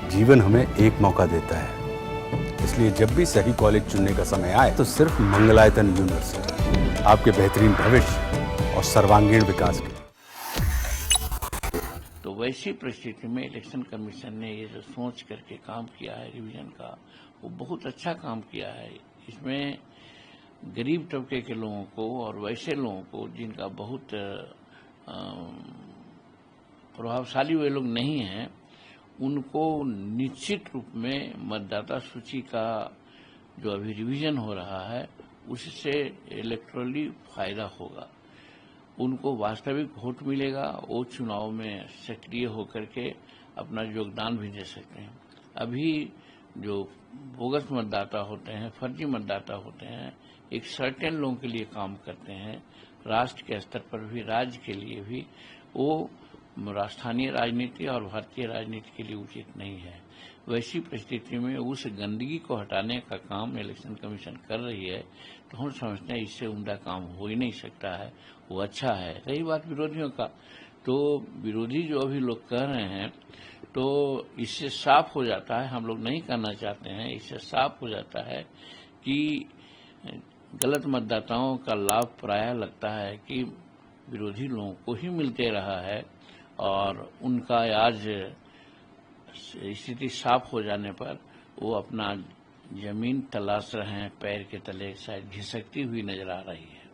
जीवन हमें एक मौका देता है, इसलिए जब भी सही कॉलेज चुनने का समय आए तो सिर्फ मंगलायतन यूनिवर्सिटी आपके बेहतरीन भविष्य और सर्वांगीण विकास के। तो वैसी परिस्थिति में इलेक्शन कमीशन ने ये जो सोच करके काम किया है रिवीजन का, वो बहुत अच्छा काम किया है। इसमें गरीब तबके के लोगों को और वैसे लोगों को जिनका बहुत प्रभावशाली वे लोग नहीं हैं, उनको निश्चित रूप में मतदाता सूची का जो अभी रिवीजन हो रहा है उससे इलेक्टोरली फायदा होगा। उनको वास्तविक वोट मिलेगा, वो चुनाव में सक्रिय होकर के अपना योगदान भी दे सकते हैं। अभी जो बोगस मतदाता होते हैं, फर्जी मतदाता होते हैं, एक सर्टेन लोगों के लिए काम करते हैं, राष्ट्र के स्तर पर भी, राज्य के लिए भी, वो स्थानीय राजनीति और भारतीय राजनीति के लिए उचित नहीं है। वैसी परिस्थिति में उस गंदगी को हटाने का काम इलेक्शन कमीशन कर रही है, तो हम समझते हैं इससे उम्दा काम हो ही नहीं सकता है, वो अच्छा है। रही बात विरोधियों का, तो विरोधी जो अभी लोग कह रहे हैं, तो इससे साफ हो जाता है, हम लोग नहीं करना चाहते हैं, इससे साफ हो जाता है कि गलत मतदाताओं का लाभ प्रायः लगता है कि विरोधी लोगों को ही मिलते रहा है, और उनका आज स्थिति साफ हो जाने पर वो अपना जमीन तलाश रहे हैं, पैर के तले शायद घिसकती हुई नजर आ रही है।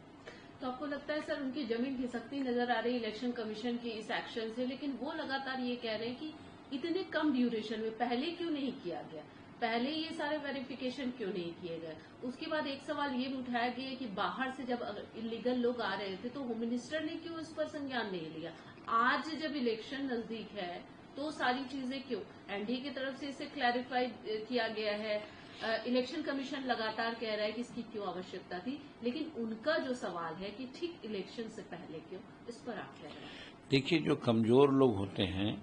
तो आपको लगता है सर उनकी जमीन घिसकती नजर आ रही है इलेक्शन कमीशन के इस एक्शन से, लेकिन वो लगातार ये कह रहे हैं कि इतने कम ड्यूरेशन में पहले क्यों नहीं किया गया, पहले ये सारे वेरिफिकेशन क्यों नहीं किए गए। उसके बाद एक सवाल ये भी उठाया गया कि बाहर से जब इलीगल लोग आ रहे थे तो होम मिनिस्टर ने क्यों इस पर संज्ञान नहीं लिया। आज जब इलेक्शन नजदीक है तो सारी चीजें क्यों, एनडीए की तरफ से इसे क्लैरिफाई किया गया है, इलेक्शन कमीशन लगातार कह रहा है कि इसकी क्यों आवश्यकता थी, लेकिन उनका जो सवाल है कि ठीक इलेक्शन से पहले क्यों, इस पर आप कह रहे हैं। देखिए, जो कमजोर लोग होते हैं,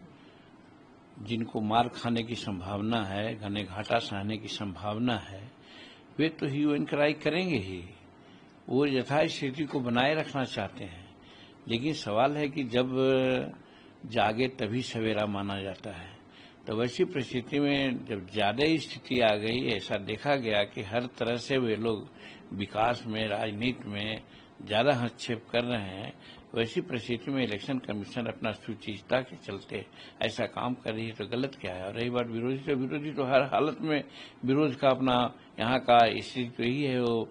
जिनको मार खाने की संभावना है, घने घाटा सहने की संभावना है, वे तो ह्यू एंड क्राई करेंगे ही, वो यथास्थिति को बनाए रखना चाहते हैं। लेकिन सवाल है कि जब जागे तभी सवेरा माना जाता है, तो वैसी परिस्थिति में जब ज्यादा स्थिति आ गई, ऐसा देखा गया कि हर तरह से वे लोग विकास में, राजनीति में ज्यादा हस्तक्षेप कर रहे हैं, वैसी परिस्थिति में इलेक्शन कमीशन अपना सुचिंता के चलते ऐसा काम कर रही है, तो गलत क्या है। और रही बात विरोधी तो हर हालत में विरोध का अपना यहाँ का स्थिति तो यही है, वो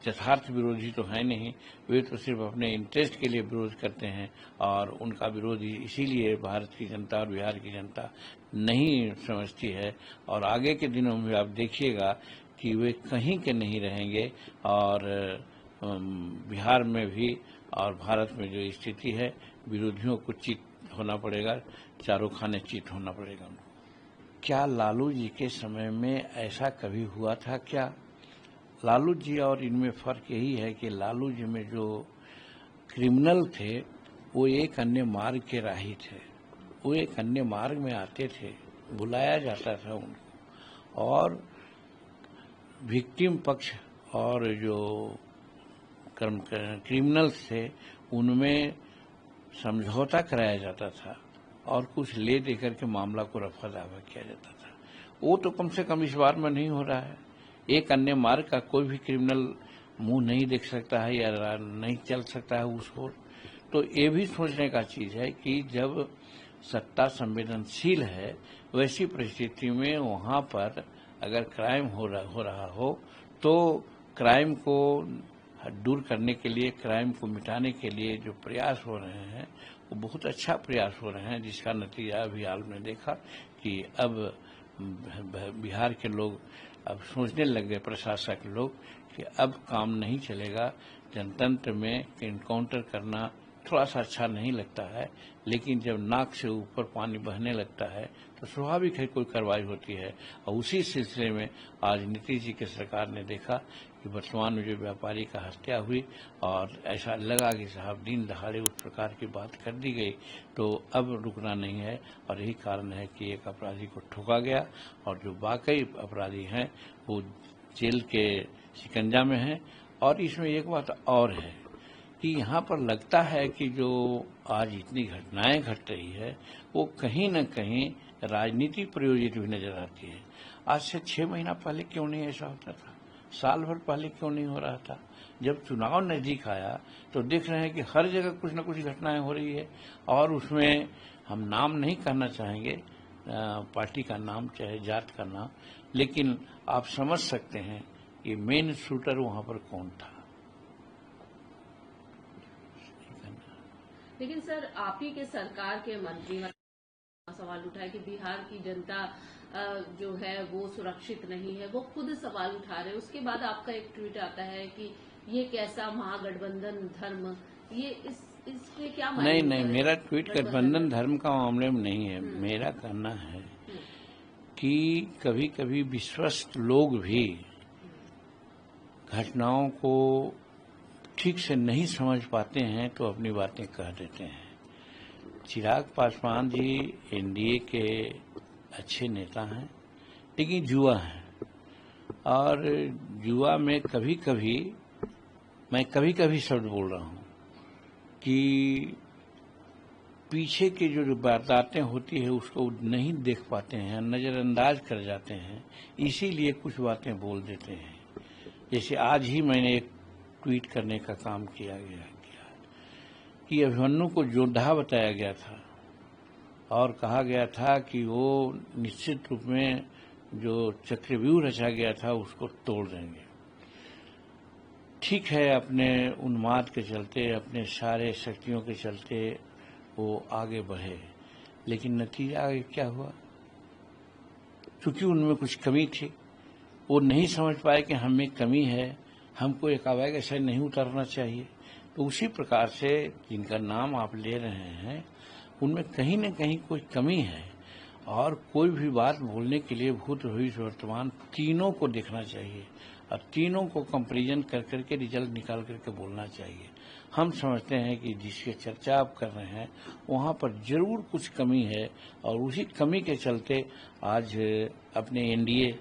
यथार्थ विरोधी तो है नहीं, वे तो सिर्फ अपने इंटरेस्ट के लिए विरोध करते हैं, और उनका विरोध इसीलिए भारत की जनता और बिहार की जनता नहीं समझती है। और आगे के दिनों में आप देखिएगा कि वे कहीं के नहीं रहेंगे, और बिहार में भी और भारत में जो स्थिति है, विरोधियों को चित होना पड़ेगा, चारों खाने चित होना पड़ेगा उनको। क्या लालू जी के समय में ऐसा कभी हुआ था क्या? लालू जी और इनमें फर्क यही है कि लालू जी में जो क्रिमिनल थे वो एक अन्य मार्ग के राही थे, वो एक अन्य मार्ग में आते थे, बुलाया जाता था उनको, और विक्टिम पक्ष और जो क्रिमिनल्स थे उनमें समझौता कराया जाता था, और कुछ ले देकर के मामला को रफा दफा किया जाता था। वो तो कम से कम इस बार में नहीं हो रहा है। एक अन्य मार्ग का कोई भी क्रिमिनल मुंह नहीं देख सकता है या नहीं चल सकता है उस ओर। तो ये भी सोचने का चीज है कि जब सत्ता संवेदनशील है, वैसी परिस्थिति में वहां पर अगर क्राइम हो रहा हो तो क्राइम को दूर करने के लिए, क्राइम को मिटाने के लिए जो प्रयास हो रहे हैं वो बहुत अच्छा प्रयास हो रहे हैं, जिसका नतीजा अभी हाल में देखा कि अब बिहार के लोग अब सोचने लग गए, प्रशासक लोग, कि अब काम नहीं चलेगा, जनतंत्र में इनकाउंटर करना थोड़ा सा अच्छा नहीं लगता है, लेकिन जब नाक से ऊपर पानी बहने लगता है तो स्वाभाविक है कोई कार्रवाई होती है। और उसी सिलसिले में आज नीतीश जी की सरकार ने देखा कि वर्तमान में जो व्यापारी का हत्या हुई और ऐसा लगा कि साहब दिन दहाड़े उस प्रकार की बात कर दी गई, तो अब रुकना नहीं है। और यही कारण है कि एक अपराधी को ठोका गया और जो वाकई अपराधी हैं वो जेल के शिकंजा में हैं। और इसमें एक बात और है कि यहाँ पर लगता है कि जो आज इतनी घटनाएं घट रही है वो कहीं न कहीं राजनीति प्रयोजित भी नजर आती है। आज से 6 महीना पहले क्यों नहीं ऐसा होता था? साल भर पहले क्यों नहीं हो रहा था? जब चुनाव नजदीक आया तो देख रहे हैं कि हर जगह कुछ न कुछ घटनाएं हो रही है, और उसमें हम नाम नहीं कहना चाहेंगे, पार्टी का नाम चाहे जात का नाम, लेकिन आप समझ सकते हैं कि मेन शूटर वहां पर कौन था। लेकिन सर, आप ही के सरकार के मंत्री सवाल उठाए कि बिहार की जनता जो है वो सुरक्षित नहीं है, वो खुद सवाल उठा रहे हैं। उसके बाद आपका एक ट्वीट आता है कि ये कैसा महागठबंधन धर्म, ये इसके क्या मायने? नहीं, मेरा ट्वीट गठबंधन धर्म का मामले में नहीं है। मेरा कहना है कि कभी कभी विश्वस्त लोग भी घटनाओं को ठीक से नहीं समझ पाते हैं तो अपनी बातें कह देते हैं। चिराग पासवान जी एनडीए के अच्छे नेता हैं, लेकिन जुआ है, और जुआ में कभी कभी शब्द बोल रहा हूं कि पीछे की जो बातें होती है उसको नहीं देख पाते हैं, नजरअंदाज कर जाते हैं, इसीलिए कुछ बातें बोल देते हैं। जैसे आज ही मैंने एक ट्वीट करने का काम किया कि अभिमन्यु को योद्धा बताया गया था और कहा गया था कि वो निश्चित रूप में जो चक्रव्यूह रचा गया था उसको तोड़ देंगे। ठीक है, अपने उन्माद के चलते, अपने सारे शक्तियों के चलते वो आगे बढ़े, लेकिन नतीजा आगे क्या हुआ? क्योंकि उनमें कुछ कमी थी, वो नहीं समझ पाए कि हमें कमी है, हमको एक अवैध ऐसा नहीं उतारना चाहिए। तो उसी प्रकार से जिनका नाम आप ले रहे हैं उनमें कहीं न कहीं कोई कमी है, और कोई भी बात बोलने के लिए भूत भविष्य वर्तमान तीनों को देखना चाहिए और तीनों को कंपैरिजन कर करके रिजल्ट निकाल करके बोलना चाहिए। हम समझते हैं कि जिसकी चर्चा आप कर रहे हैं वहाँ पर जरूर कुछ कमी है, और उसी कमी के चलते आज अपने एनडीए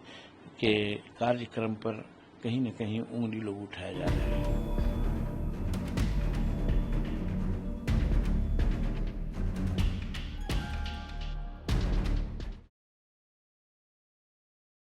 के कार्यक्रम पर कहीं न कहीं उंगली लोग उठाए जा रहे हैं।